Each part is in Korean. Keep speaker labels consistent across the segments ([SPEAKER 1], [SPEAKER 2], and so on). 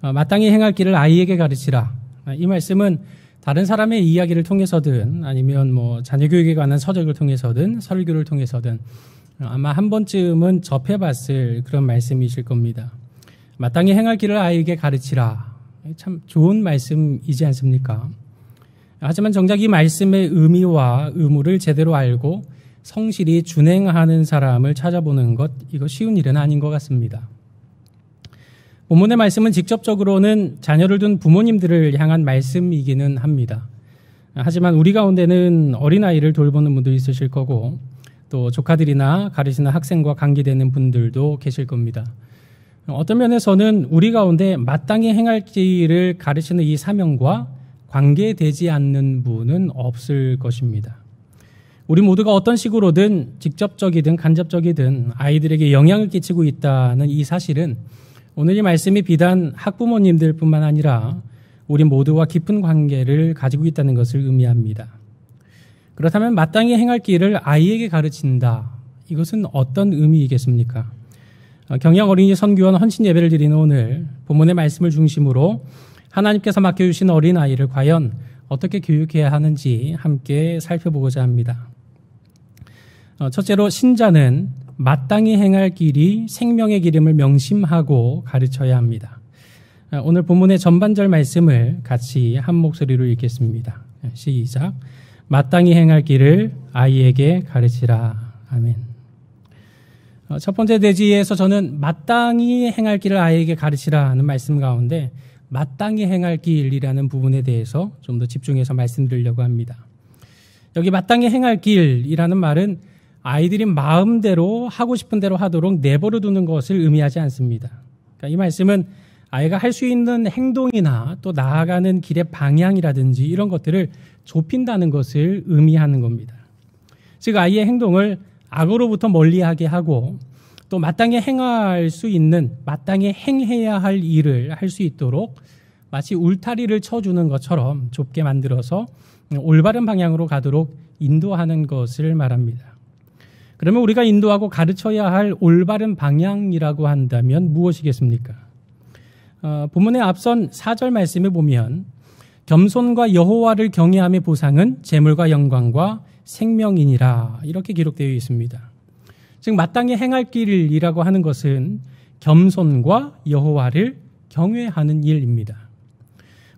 [SPEAKER 1] 마땅히 행할 길을 아이에게 가르치라. 이 말씀은 다른 사람의 이야기를 통해서든 아니면 자녀 교육에 관한 서적을 통해서든 설교를 통해서든 아마 한 번쯤은 접해봤을 그런 말씀이실 겁니다. 마땅히 행할 길을 아이에게 가르치라. 참 좋은 말씀이지 않습니까? 하지만 정작 이 말씀의 의미와 의무를 제대로 알고 성실히 준행하는 사람을 찾아보는 것, 이거 쉬운 일은 아닌 것 같습니다. 본문의 말씀은 직접적으로는 자녀를 둔 부모님들을 향한 말씀이기는 합니다. 하지만 우리 가운데는 어린아이를 돌보는 분도 있으실 거고 또 조카들이나 가르치는 학생과 관계되는 분들도 계실 겁니다. 어떤 면에서는 우리 가운데 마땅히 행할 길을 가르치는 이 사명과 관계되지 않는 분은 없을 것입니다. 우리 모두가 어떤 식으로든 직접적이든 간접적이든 아이들에게 영향을 끼치고 있다는 이 사실은 오늘 이 말씀이 비단 학부모님들 뿐만 아니라 우리 모두와 깊은 관계를 가지고 있다는 것을 의미합니다. 그렇다면 마땅히 행할 길을 아이에게 가르친다. 이것은 어떤 의미이겠습니까? 경영 어린이 선교원 헌신 예배를 드리는 오늘 본문의 말씀을 중심으로 하나님께서 맡겨주신 어린아이를 과연 어떻게 교육해야 하는지 함께 살펴보고자 합니다. 첫째로 신자는 마땅히 행할 길이 생명의 기름을 명심하고 가르쳐야 합니다. 오늘 본문의 전반절 말씀을 같이 한 목소리로 읽겠습니다. 시작. 마땅히 행할 길을 아이에게 가르치라. 아멘. 첫 번째 대지에서 저는 마땅히 행할 길을 아이에게 가르치라 하는 말씀 가운데 마땅히 행할 길이라는 부분에 대해서 좀 더 집중해서 말씀드리려고 합니다. 여기 마땅히 행할 길이라는 말은 아이들이 마음대로 하고 싶은 대로 하도록 내버려 두는 것을 의미하지 않습니다. 그러니까 이 말씀은 아이가 할 수 있는 행동이나 또 나아가는 길의 방향이라든지 이런 것들을 좁힌다는 것을 의미하는 겁니다. 즉 아이의 행동을 악으로부터 멀리하게 하고 또 마땅히 행할 수 있는 마땅히 행해야 할 일을 할 수 있도록 마치 울타리를 쳐주는 것처럼 좁게 만들어서 올바른 방향으로 가도록 인도하는 것을 말합니다. 그러면 우리가 인도하고 가르쳐야 할 올바른 방향이라고 한다면 무엇이겠습니까? 본문의 앞선 4절 말씀에 보면 겸손과 여호와를 경외함의 보상은 재물과 영광과 생명이니라 이렇게 기록되어 있습니다. 즉 마땅히 행할 길이라고 하는 것은 겸손과 여호와를 경외하는 일입니다.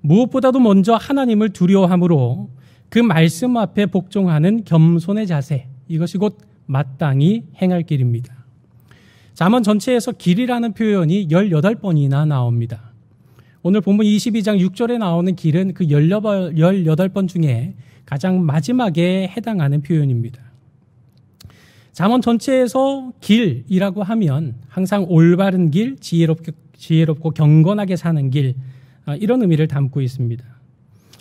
[SPEAKER 1] 무엇보다도 먼저 하나님을 두려워함으로 그 말씀 앞에 복종하는 겸손의 자세, 이것이 곧 마땅히 행할 길입니다. 잠언 전체에서 길이라는 표현이 18번이나 나옵니다. 오늘 본문 22장 6절에 나오는 길은 그 18번 중에 가장 마지막에 해당하는 표현입니다. 잠언 전체에서 길이라고 하면 항상 올바른 길, 지혜롭고 경건하게 사는 길, 이런 의미를 담고 있습니다.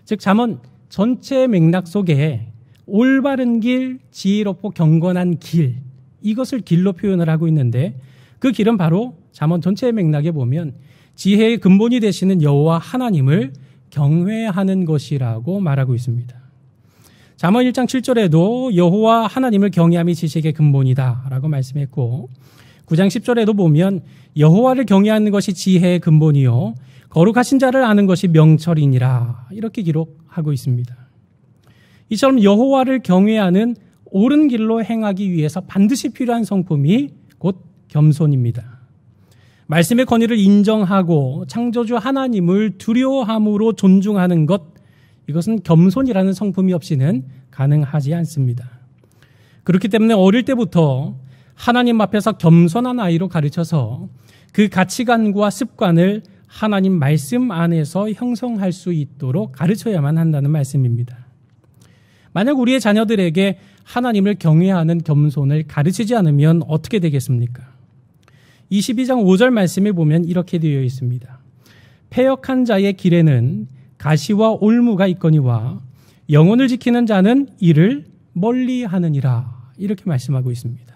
[SPEAKER 1] 즉 잠언 전체 맥락 속에 올바른 길, 지혜롭고 경건한 길, 이것을 길로 표현을 하고 있는데 그 길은 바로 잠언 전체의 맥락에 보면 지혜의 근본이 되시는 여호와 하나님을 경외하는 것이라고 말하고 있습니다. 잠언 1장 7절에도 여호와 하나님을 경외함이 지식의 근본이다 라고 말씀했고 9장 10절에도 보면 여호와를 경외하는 것이 지혜의 근본이요 거룩하신 자를 아는 것이 명철이니라 이렇게 기록하고 있습니다. 이처럼 여호와를 경외하는 옳은 길로 행하기 위해서 반드시 필요한 성품이 곧 겸손입니다. 말씀의 권위를 인정하고 창조주 하나님을 두려워함으로 존중하는 것, 이것은 겸손이라는 성품이 없이는 가능하지 않습니다. 그렇기 때문에 어릴 때부터 하나님 앞에서 겸손한 아이로 가르쳐서 그 가치관과 습관을 하나님 말씀 안에서 형성할 수 있도록 가르쳐야만 한다는 말씀입니다. 만약 우리의 자녀들에게 하나님을 경외하는 겸손을 가르치지 않으면 어떻게 되겠습니까? 22장 5절 말씀에 보면 이렇게 되어 있습니다. 패역한 자의 길에는 가시와 올무가 있거니와 영혼을 지키는 자는 이를 멀리하느니라 이렇게 말씀하고 있습니다.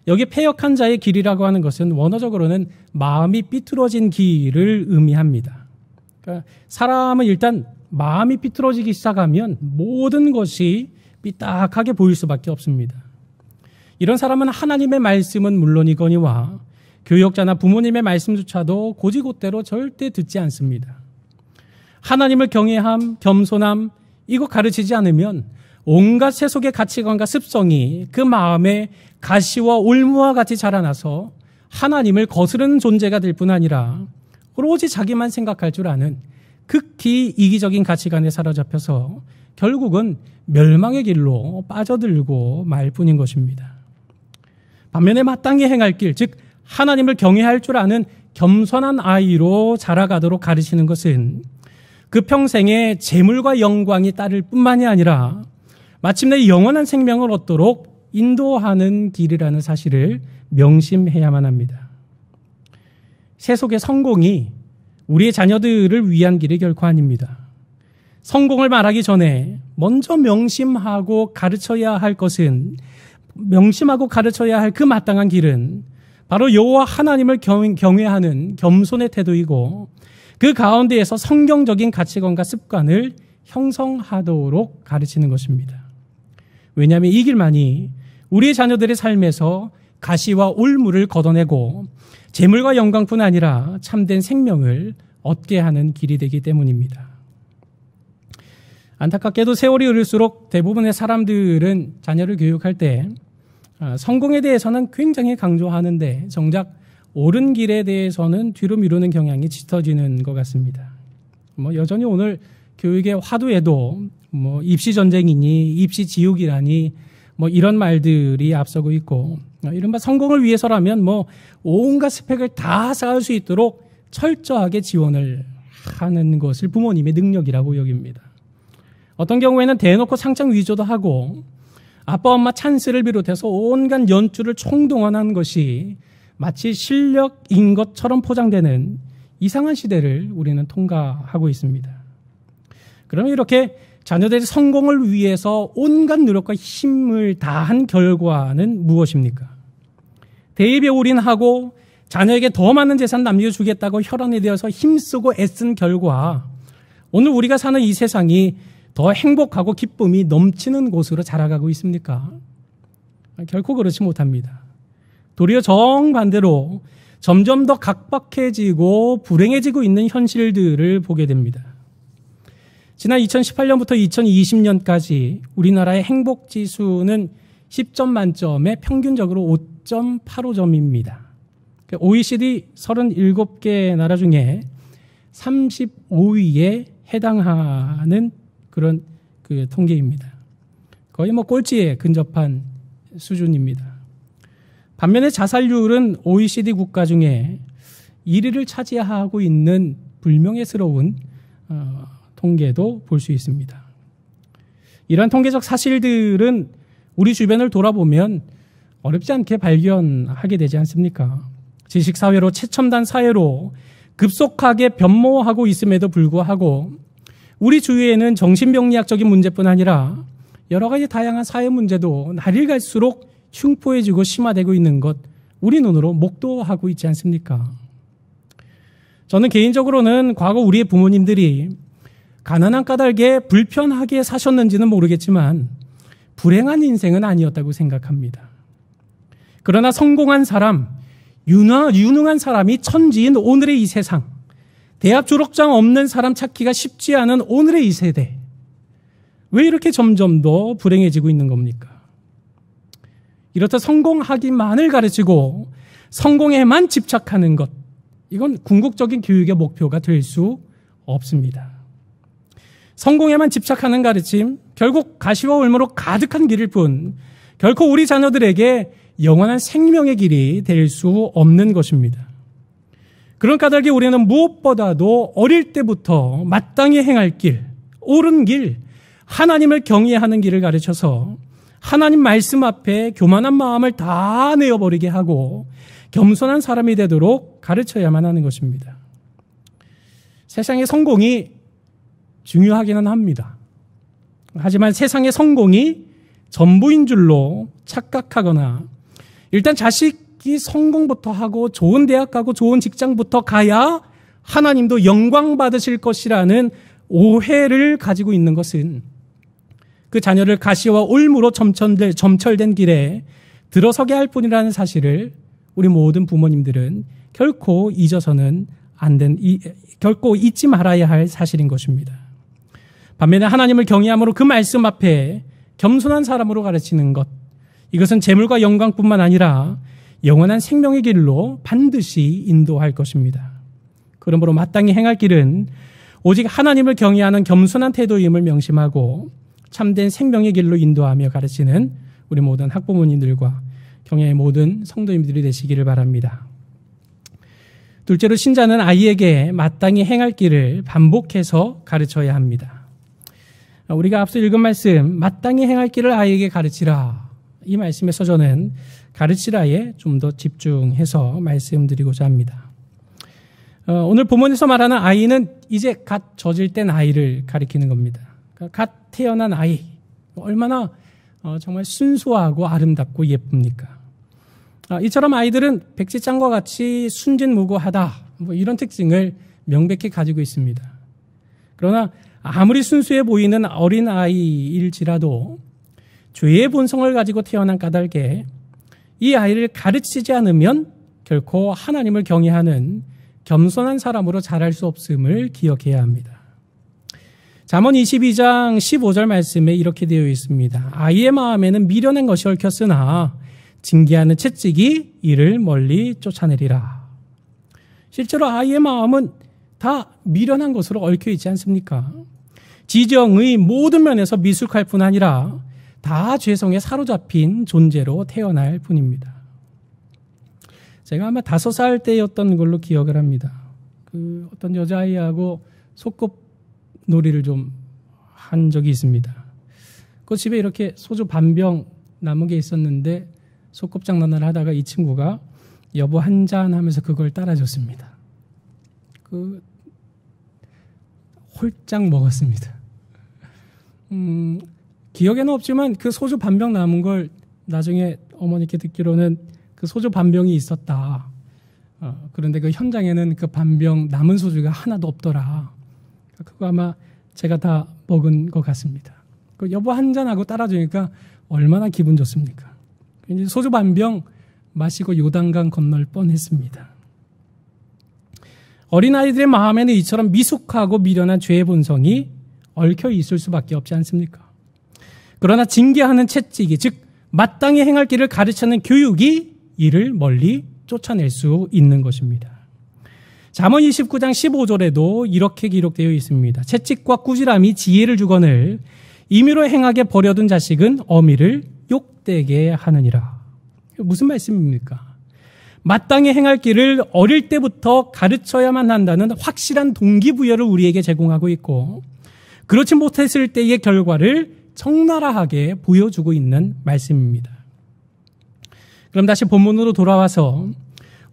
[SPEAKER 1] 여기 패역한 자의 길이라고 하는 것은 원어적으로는 마음이 삐뚤어진 길을 의미합니다. 그러니까 사람은 일단 마음이 삐뚤어지기 시작하면 모든 것이 삐딱하게 보일 수밖에 없습니다. 이런 사람은 하나님의 말씀은 물론이거니와 교역자나 부모님의 말씀조차도 고지곳대로 절대 듣지 않습니다. 하나님을 경외함, 겸손함, 이거 가르치지 않으면 온갖 세속의 가치관과 습성이 그 마음에 가시와 올무와 같이 자라나서 하나님을 거스르는 존재가 될 뿐 아니라 오로지 자기만 생각할 줄 아는 극히 이기적인 가치관에 사로잡혀서 결국은 멸망의 길로 빠져들고 말 뿐인 것입니다. 반면에 마땅히 행할 길, 즉 하나님을 경외할 줄 아는 겸손한 아이로 자라가도록 가르치는 것은 그 평생에 재물과 영광이 따를 뿐만이 아니라 마침내 영원한 생명을 얻도록 인도하는 길이라는 사실을 명심해야만 합니다. 세속의 성공이 우리의 자녀들을 위한 길이 결코 아닙니다. 성공을 말하기 전에 먼저 명심하고 가르쳐야 할 것은, 명심하고 가르쳐야 할 그 마땅한 길은 바로 여호와 하나님을 경외하는 겸손의 태도이고, 그 가운데에서 성경적인 가치관과 습관을 형성하도록 가르치는 것입니다. 왜냐하면 이 길만이 우리의 자녀들의 삶에서 가시와 올무를 걷어내고 재물과 영광뿐 아니라 참된 생명을 얻게 하는 길이 되기 때문입니다. 안타깝게도 세월이 흐를수록 대부분의 사람들은 자녀를 교육할 때 성공에 대해서는 굉장히 강조하는데 정작 옳은 길에 대해서는 뒤로 미루는 경향이 짙어지는 것 같습니다. 여전히 오늘 교육의 화두에도 입시 전쟁이니 입시 지옥이라니 이런 말들이 앞서고 있고, 이른바 성공을 위해서라면 온갖 스펙을 다 쌓을 수 있도록 철저하게 지원을 하는 것을 부모님의 능력이라고 여깁니다. 어떤 경우에는 대놓고 상장 위조도 하고 아빠 엄마 찬스를 비롯해서 온갖 연주를 총동원한 것이 마치 실력인 것처럼 포장되는 이상한 시대를 우리는 통과하고 있습니다. 그러면 이렇게 자녀들의 성공을 위해서 온갖 노력과 힘을 다한 결과는 무엇입니까? 대입에 올인하고 자녀에게 더 많은 재산 남겨주겠다고 혈안에 대어서 힘쓰고 애쓴 결과 오늘 우리가 사는 이 세상이 더 행복하고 기쁨이 넘치는 곳으로 자라가고 있습니까? 결코 그렇지 못합니다. 도리어 정반대로 점점 더 각박해지고 불행해지고 있는 현실들을 보게 됩니다. 지난 2018년부터 2020년까지 우리나라의 행복지수는 10점 만점에 평균적으로 5.85점입니다. OECD 37개 나라 중에 35위에 해당하는 그런 통계입니다. 거의 꼴찌에 근접한 수준입니다. 반면에 자살률은 OECD 국가 중에 1위를 차지하고 있는 불명예스러운 통계도 볼 수 있습니다. 이러한 통계적 사실들은 우리 주변을 돌아보면 어렵지 않게 발견하게 되지 않습니까? 지식사회로 최첨단 사회로 급속하게 변모하고 있음에도 불구하고 우리 주위에는 정신병리학적인 문제뿐 아니라 여러 가지 다양한 사회 문제도 날이 갈수록 흉포해지고 심화되고 있는 것 우리 눈으로 목도하고 있지 않습니까? 저는 개인적으로는 과거 우리의 부모님들이 가난한 까닭에 불편하게 사셨는지는 모르겠지만 불행한 인생은 아니었다고 생각합니다. 그러나 성공한 사람, 유능한 사람이 천지인 오늘의 이 세상, 대학 졸업장 없는 사람 찾기가 쉽지 않은 오늘의 이 세대, 왜 이렇게 점점 더 불행해지고 있는 겁니까? 이렇듯 성공하기만을 가르치고 성공에만 집착하는 것, 이건 궁극적인 교육의 목표가 될 수 없습니다. 성공에만 집착하는 가르침, 결국 가시와 올무로 가득한 길일 뿐 결코 우리 자녀들에게 영원한 생명의 길이 될 수 없는 것입니다. 그런 까닭에 우리는 무엇보다도 어릴 때부터 마땅히 행할 길, 옳은 길, 하나님을 경외하는 길을 가르쳐서 하나님 말씀 앞에 교만한 마음을 다 내어버리게 하고 겸손한 사람이 되도록 가르쳐야만 하는 것입니다. 세상의 성공이 중요하기는 합니다. 하지만 세상의 성공이 전부인 줄로 착각하거나 일단 자식이 성공부터 하고 좋은 대학 가고 좋은 직장부터 가야 하나님도 영광 받으실 것이라는 오해를 가지고 있는 것은 그 자녀를 가시와 올무로 점철된 길에 들어서게 할 뿐이라는 사실을 우리 모든 부모님들은 결코 잊어서는 결코 잊지 말아야 할 사실인 것입니다. 반면에 하나님을 경외함으로 그 말씀 앞에 겸손한 사람으로 가르치는 것, 이것은 재물과 영광뿐만 아니라 영원한 생명의 길로 반드시 인도할 것입니다. 그러므로 마땅히 행할 길은 오직 하나님을 경외하는 겸손한 태도임을 명심하고 참된 생명의 길로 인도하며 가르치는 우리 모든 학부모님들과 경외의 모든 성도님들이 되시기를 바랍니다. 둘째로 신자는 아이에게 마땅히 행할 길을 반복해서 가르쳐야 합니다. 우리가 앞서 읽은 말씀, 마땅히 행할 길을 아이에게 가르치라. 이 말씀에서 저는 가르치라에 좀 더 집중해서 말씀드리고자 합니다. 오늘 본문에서 말하는 아이는 이제 갓 젖을 땐 아이를 가리키는 겁니다. 갓 태어난 아이, 얼마나 정말 순수하고 아름답고 예쁩니까? 이처럼 아이들은 백지장과 같이 순진무구하다, 이런 특징을 명백히 가지고 있습니다. 그러나 아무리 순수해 보이는 어린 아이일지라도 죄의 본성을 가지고 태어난 까닭에 이 아이를 가르치지 않으면 결코 하나님을 경외하는 겸손한 사람으로 자랄 수 없음을 기억해야 합니다. 잠언 22장 15절 말씀에 이렇게 되어 있습니다. 아이의 마음에는 미련한 것이 얽혔으나 징계하는 채찍이 이를 멀리 쫓아내리라. 실제로 아이의 마음은 다 미련한 것으로 얽혀 있지 않습니까? 지정의 모든 면에서 미숙할 뿐 아니라 다 죄성에 사로잡힌 존재로 태어날 뿐입니다. 제가 아마 5살 때였던 걸로 기억을 합니다. 어떤 여자아이하고 소꿉놀이를 좀 한 적이 있습니다. 그 집에 이렇게 소주 반병 남은 게 있었는데 소꿉장난을 하다가 이 친구가 여보 한 잔 하면서 그걸 따라줬습니다. 홀짝 먹었습니다. 기억에는 없지만 그 소주 반병 남은 걸 나중에 어머니께 듣기로는 그 소주 반병이 있었다. 그런데 그 현장에는 그 반병 남은 소주가 하나도 없더라. 그거 아마 제가 다 먹은 것 같습니다. 그 여보 한 잔하고 따라주니까 얼마나 기분 좋습니까? 이제 소주 반병 마시고 요단강 건널 뻔했습니다. 어린아이들의 마음에는 이처럼 미숙하고 미련한 죄의 본성이 얽혀 있을 수밖에 없지 않습니까? 그러나 징계하는 채찍이, 즉 마땅히 행할 길을 가르치는 교육이 이를 멀리 쫓아낼 수 있는 것입니다. 잠언 29장 15절에도 이렇게 기록되어 있습니다. 채찍과 꾸지람이 지혜를 주거늘 임의로 행하게 버려둔 자식은 어미를 욕되게 하느니라. 무슨 말씀입니까? 마땅히 행할 길을 어릴 때부터 가르쳐야만 한다는 확실한 동기부여를 우리에게 제공하고 있고, 그렇지 못했을 때의 결과를 적나라하게 보여주고 있는 말씀입니다. 그럼 다시 본문으로 돌아와서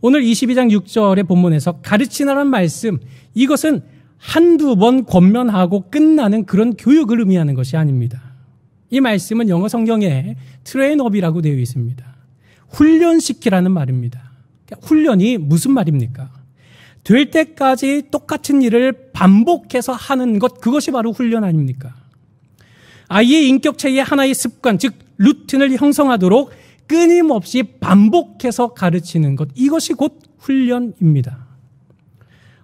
[SPEAKER 1] 오늘 22장 6절의 본문에서 가르치라는 말씀, 이것은 한두 번 권면하고 끝나는 그런 교육을 의미하는 것이 아닙니다. 이 말씀은 영어 성경에 트레인업이라고 되어 있습니다. 훈련시키라는 말입니다. 훈련이 무슨 말입니까? 될 때까지 똑같은 일을 반복해서 하는 것, 그것이 바로 훈련 아닙니까? 아이의 인격체의 하나의 습관, 즉 루틴을 형성하도록 끊임없이 반복해서 가르치는 것, 이것이 곧 훈련입니다.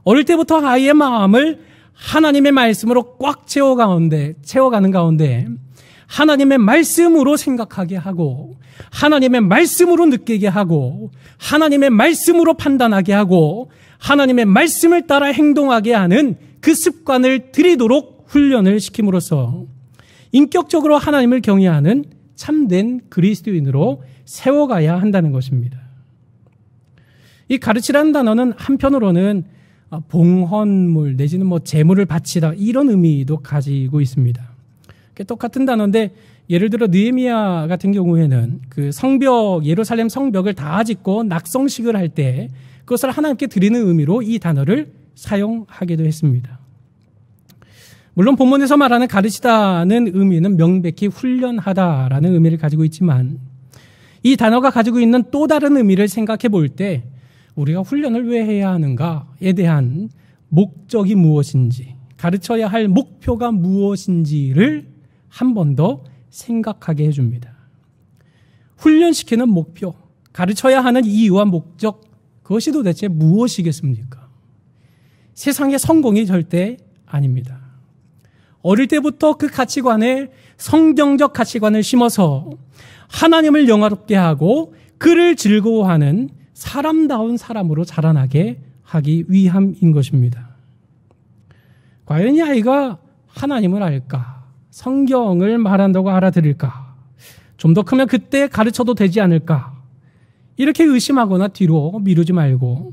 [SPEAKER 1] 어릴 때부터 아이의 마음을 하나님의 말씀으로 꽉 채워가는 가운데 하나님의 말씀으로 생각하게 하고, 하나님의 말씀으로 느끼게 하고, 하나님의 말씀으로 판단하게 하고, 하나님의 말씀을 따라 행동하게 하는 그 습관을 들이도록 훈련을 시킴으로써 인격적으로 하나님을 경외하는 참된 그리스도인으로 세워가야 한다는 것입니다. 이 가르치라는 단어는 한편으로는 봉헌물 내지는 제물을 바치다, 이런 의미도 가지고 있습니다. 똑같은 단어인데 예를 들어 느헤미야 같은 경우에는 그 성벽, 예루살렘 성벽을 다 짓고 낙성식을 할 때 그것을 하나님께 드리는 의미로 이 단어를 사용하기도 했습니다. 물론 본문에서 말하는 가르치다는 의미는 명백히 훈련하다라는 의미를 가지고 있지만, 이 단어가 가지고 있는 또 다른 의미를 생각해 볼 때 우리가 훈련을 왜 해야 하는가에 대한 목적이 무엇인지, 가르쳐야 할 목표가 무엇인지를 한 번 더 생각하게 해줍니다. 훈련시키는 목표, 가르쳐야 하는 이유와 목적, 그것이 도대체 무엇이겠습니까? 세상의 성공이 절대 아닙니다. 어릴 때부터 그 가치관에 성경적 가치관을 심어서 하나님을 영화롭게 하고 그를 즐거워하는 사람다운 사람으로 자라나게 하기 위함인 것입니다. 과연 이 아이가 하나님을 알까? 성경을 말한다고 알아들을까? 좀 더 크면 그때 가르쳐도 되지 않을까? 이렇게 의심하거나 뒤로 미루지 말고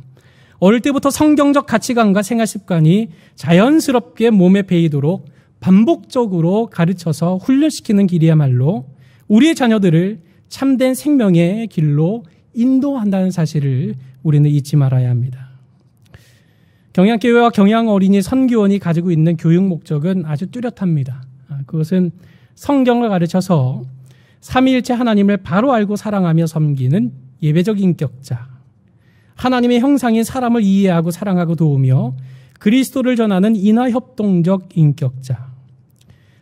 [SPEAKER 1] 어릴 때부터 성경적 가치관과 생활 습관이 자연스럽게 몸에 배이도록 반복적으로 가르쳐서 훈련시키는 길이야말로 우리의 자녀들을 참된 생명의 길로 인도한다는 사실을 우리는 잊지 말아야 합니다. 경양교회와 경양어린이 선교원이 가지고 있는 교육 목적은 아주 뚜렷합니다. 그것은 성경을 가르쳐서 삼위일체 하나님을 바로 알고 사랑하며 섬기는 예배적 인격자, 하나님의 형상인 사람을 이해하고 사랑하고 도우며 그리스도를 전하는 인화협동적 인격자,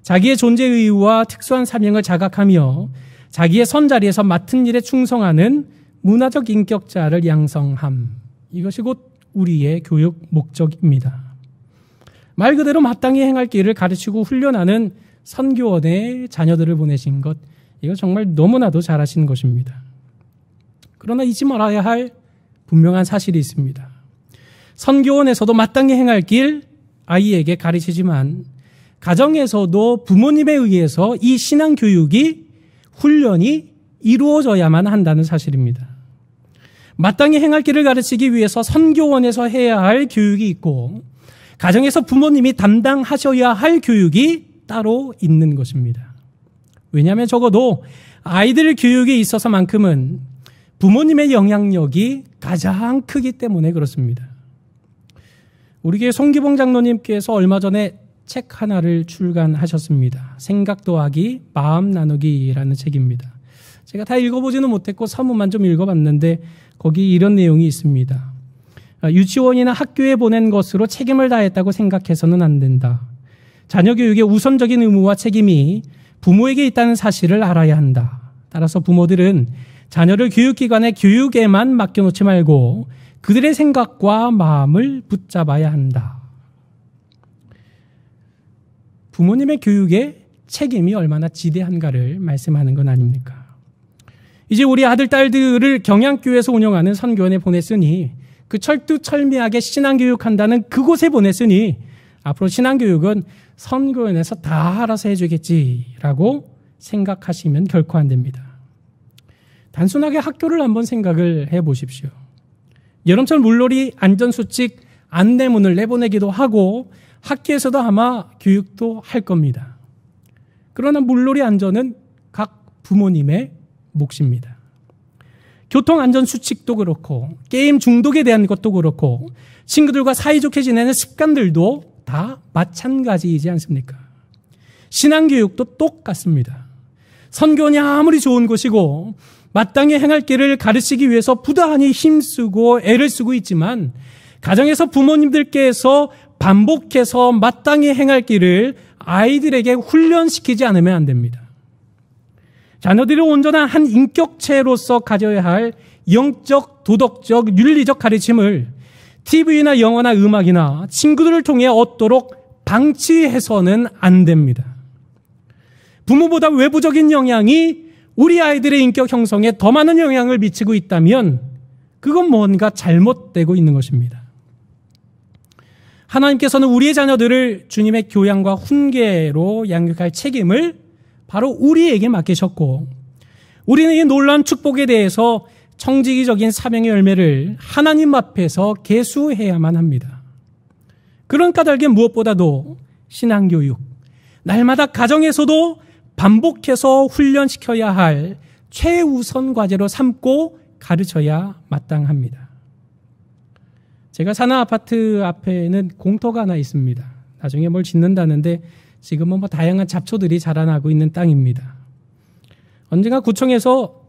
[SPEAKER 1] 자기의 존재 의의와 특수한 사명을 자각하며 자기의 선자리에서 맡은 일에 충성하는 문화적 인격자를 양성함. 이것이 곧 우리의 교육 목적입니다. 말 그대로 마땅히 행할 길을 가르치고 훈련하는 선교원의 자녀들을 보내신 것, 이거 정말 너무나도 잘하신 것입니다. 그러나 잊지 말아야 할 분명한 사실이 있습니다. 선교원에서도 마땅히 행할 길 아이에게 가르치지만 가정에서도 부모님에 의해서 이 신앙교육이 훈련이 이루어져야만 한다는 사실입니다. 마땅히 행할 길을 가르치기 위해서 선교원에서 해야 할 교육이 있고 가정에서 부모님이 담당하셔야 할 교육이 따로 있는 것입니다. 왜냐하면 적어도 아이들 교육에 있어서만큼은 부모님의 영향력이 가장 크기 때문에 그렇습니다. 우리 교회 송기봉 장로님께서 얼마 전에 책 하나를 출간하셨습니다. 생각 더하기 마음 나누기라는 책입니다. 제가 다 읽어보지는 못했고 서문만 좀 읽어봤는데 거기 이런 내용이 있습니다. 유치원이나 학교에 보낸 것으로 책임을 다했다고 생각해서는 안 된다. 자녀 교육의 우선적인 의무와 책임이 부모에게 있다는 사실을 알아야 한다. 따라서 부모들은 자녀를 교육기관의 교육에만 맡겨놓지 말고 그들의 생각과 마음을 붙잡아야 한다. 부모님의 교육에 책임이 얼마나 지대한가를 말씀하는 건 아닙니까? 이제 우리 아들, 딸들을 경양교회에서 운영하는 선교원에 보냈으니 그 철두철미하게 신앙교육한다는 그곳에 보냈으니 앞으로 신앙교육은 선교원에서 다 알아서 해주겠지라고 생각하시면 결코 안 됩니다. 단순하게 학교를 한번 생각을 해보십시오. 여름철 물놀이 안전수칙 안내문을 내보내기도 하고 학교에서도 아마 교육도 할 겁니다. 그러나 물놀이 안전은 각 부모님의 몫입니다. 교통안전수칙도 그렇고 게임 중독에 대한 것도 그렇고 친구들과 사이좋게 지내는 습관들도 다 마찬가지이지 않습니까? 신앙교육도 똑같습니다. 선교원이 아무리 좋은 곳이고 마땅히 행할 길을 가르치기 위해서 부단히 힘쓰고 애를 쓰고 있지만 가정에서 부모님들께서 반복해서 마땅히 행할 길을 아이들에게 훈련시키지 않으면 안 됩니다. 자녀들이 온전한 한 인격체로서 가져야 할 영적, 도덕적, 윤리적 가르침을 TV나 영화나 음악이나 친구들을 통해 얻도록 방치해서는 안 됩니다. 부모보다 외부적인 영향이 우리 아이들의 인격 형성에 더 많은 영향을 미치고 있다면 그건 뭔가 잘못되고 있는 것입니다. 하나님께서는 우리의 자녀들을 주님의 교양과 훈계로 양육할 책임을 바로 우리에게 맡기셨고 우리는 이 놀라운 축복에 대해서 청지기적인 사명의 열매를 하나님 앞에서 계수해야만 합니다. 그런 까닭에 무엇보다도 신앙교육, 날마다 가정에서도 반복해서 훈련시켜야 할 최우선 과제로 삼고 가르쳐야 마땅합니다. 제가 사는 아파트 앞에는 공터가 하나 있습니다. 나중에 뭘 짓는다는데 지금은 다양한 잡초들이 자라나고 있는 땅입니다. 언젠가 구청에서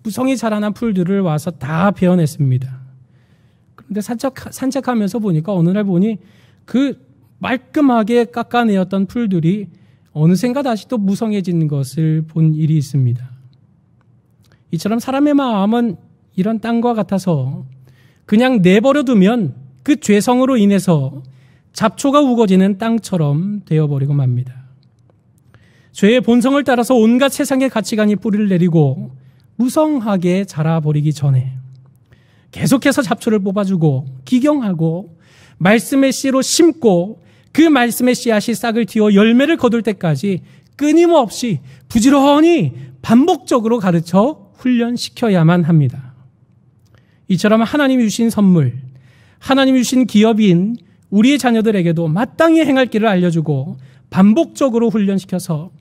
[SPEAKER 1] 무성히 자라난 풀들을 와서 다 베어냈습니다. 그런데 산책하면서 보니까 어느 날 보니 그 말끔하게 깎아내었던 풀들이 어느샌가 다시 또 무성해지는 것을 본 일이 있습니다. 이처럼 사람의 마음은 이런 땅과 같아서 그냥 내버려 두면 그 죄성으로 인해서 잡초가 우거지는 땅처럼 되어버리고 맙니다. 죄의 본성을 따라서 온갖 세상의 가치관이 뿌리를 내리고 무성하게 자라버리기 전에 계속해서 잡초를 뽑아주고 기경하고 말씀의 씨로 심고 그 말씀의 씨앗이 싹을 틔워 열매를 거둘 때까지 끊임없이 부지런히 반복적으로 가르쳐 훈련시켜야만 합니다. 이처럼 하나님이 주신 선물, 하나님이 주신 기업인 우리의 자녀들에게도 마땅히 행할 길을 알려주고 반복적으로 훈련시켜서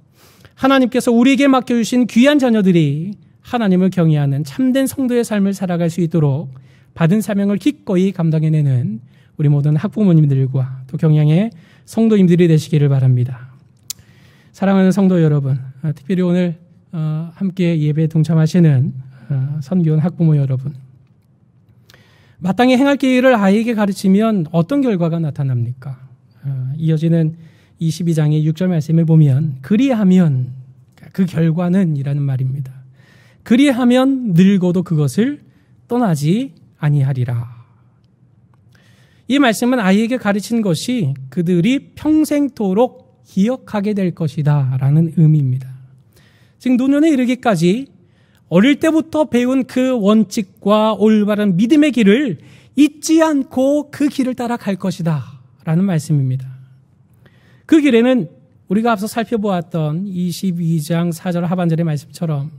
[SPEAKER 1] 하나님께서 우리에게 맡겨주신 귀한 자녀들이 하나님을 경외하는 참된 성도의 삶을 살아갈 수 있도록 받은 사명을 기꺼이 감당해내는 우리 모든 학부모님들과 또 경양의 성도님들이 되시기를 바랍니다. 사랑하는 성도 여러분, 특별히 오늘 함께 예배에 동참하시는 선교원 학부모 여러분, 마땅히 행할 길을 아이에게 가르치면 어떤 결과가 나타납니까? 이어지는 22장의 6절 말씀을 보면 그리하면, 그 결과는 이라는 말입니다. 그리하면 늙어도 그것을 떠나지 아니하리라. 이 말씀은 아이에게 가르친 것이 그들이 평생토록 기억하게 될 것이다 라는 의미입니다. 즉 노년에 이르기까지 어릴 때부터 배운 그 원칙과 올바른 믿음의 길을 잊지 않고 그 길을 따라 갈 것이다 라는 말씀입니다. 그 길에는 우리가 앞서 살펴보았던 22장 4절 하반절의 말씀처럼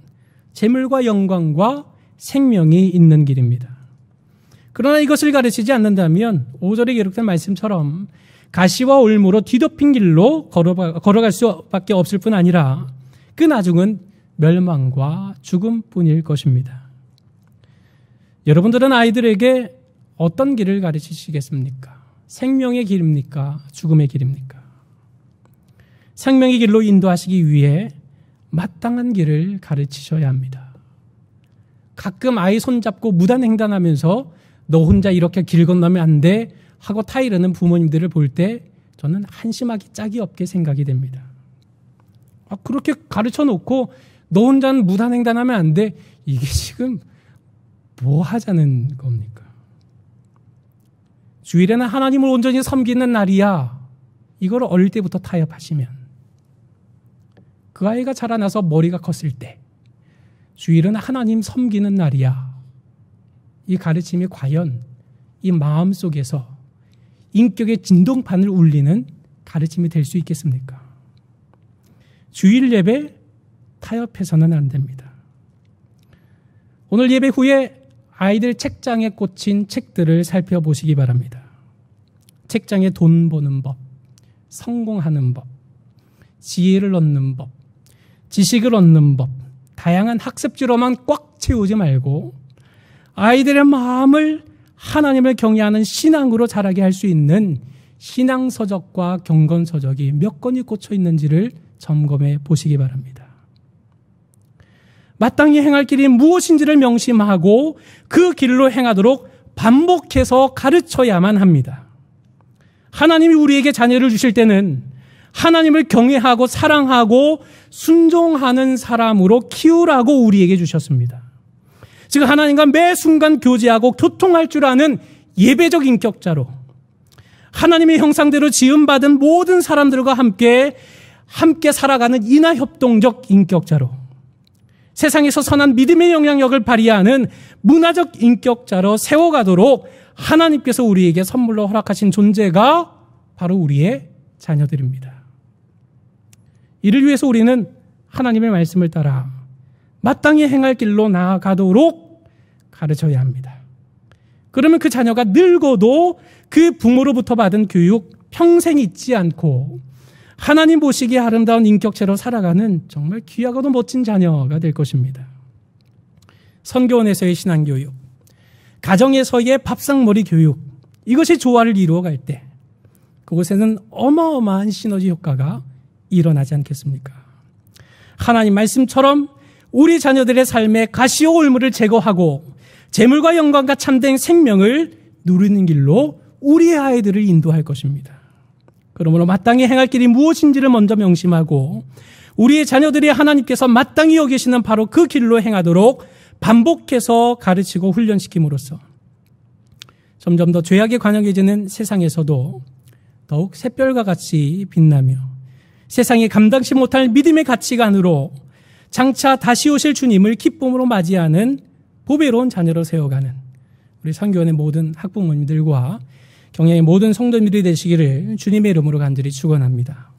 [SPEAKER 1] 재물과 영광과 생명이 있는 길입니다. 그러나 이것을 가르치지 않는다면 5절에 기록된 말씀처럼 가시와 올무로 뒤덮인 길로 걸어갈 수밖에 없을 뿐 아니라 그 나중은 멸망과 죽음뿐일 것입니다. 여러분들은 아이들에게 어떤 길을 가르치시겠습니까? 생명의 길입니까? 죽음의 길입니까? 생명의 길로 인도하시기 위해 마땅한 길을 가르치셔야 합니다. 가끔 아이 손잡고 무단횡단하면서 너 혼자 이렇게 길 건너면 안 돼 하고 타이르는 부모님들을 볼 때 저는 한심하기 짝이 없게 생각이 됩니다. 그렇게 가르쳐 놓고 너 혼자는 무단횡단하면 안 돼. 이게 지금 뭐 하자는 겁니까? 주일에는 하나님을 온전히 섬기는 날이야. 이걸 어릴 때부터 타협하시면 그 아이가 자라나서 머리가 컸을 때 주일은 하나님 섬기는 날이야. 이 가르침이 과연 이 마음 속에서 인격의 진동판을 울리는 가르침이 될 수 있겠습니까? 주일 예배 타협해서는 안 됩니다. 오늘 예배 후에 아이들 책장에 꽂힌 책들을 살펴보시기 바랍니다. 책장에 돈 버는 법, 성공하는 법, 지혜를 얻는 법, 지식을 얻는 법, 다양한 학습지로만 꽉 채우지 말고 아이들의 마음을 하나님을 경외하는 신앙으로 자라게 할 수 있는 신앙서적과 경건서적이 몇 권이 꽂혀 있는지를 점검해 보시기 바랍니다. 마땅히 행할 길이 무엇인지를 명심하고 그 길로 행하도록 반복해서 가르쳐야만 합니다. 하나님이 우리에게 자녀를 주실 때는 하나님을 경외하고 사랑하고 순종하는 사람으로 키우라고 우리에게 주셨습니다. 즉 하나님과 매 순간 교제하고 교통할 줄 아는 예배적 인격자로 하나님의 형상대로 지음받은 모든 사람들과 함께 살아가는 인하협동적 인격자로 세상에서 선한 믿음의 영향력을 발휘하는 문화적 인격자로 세워가도록 하나님께서 우리에게 선물로 허락하신 존재가 바로 우리의 자녀들입니다. 이를 위해서 우리는 하나님의 말씀을 따라 마땅히 행할 길로 나아가도록 가르쳐야 합니다. 그러면 그 자녀가 늙어도 그 부모로부터 받은 교육 평생 잊지 않고 하나님 보시기에 아름다운 인격체로 살아가는 정말 귀하고도 멋진 자녀가 될 것입니다. 선교원에서의 신앙교육, 가정에서의 밥상머리 교육, 이것이 조화를 이루어갈 때 그곳에는 어마어마한 시너지 효과가 일어나지 않겠습니까? 하나님 말씀처럼 우리 자녀들의 삶에 가시와 올무를 제거하고 재물과 영광과 참된 생명을 누리는 길로 우리의 아이들을 인도할 것입니다. 그러므로 마땅히 행할 길이 무엇인지를 먼저 명심하고 우리의 자녀들이 하나님께서 마땅히 여기시는 바로 그 길로 행하도록 반복해서 가르치고 훈련시킴으로써 점점 더 죄악에 관영해지는 세상에서도 더욱 샛별과 같이 빛나며 세상이 감당치 못할 믿음의 가치관으로 장차 다시 오실 주님을 기쁨으로 맞이하는 보배로운 자녀로 세워가는 우리 선교원의 모든 학부모님들과 경영의 모든 성도님들이 되시기를 주님의 이름으로 간절히 축원합니다.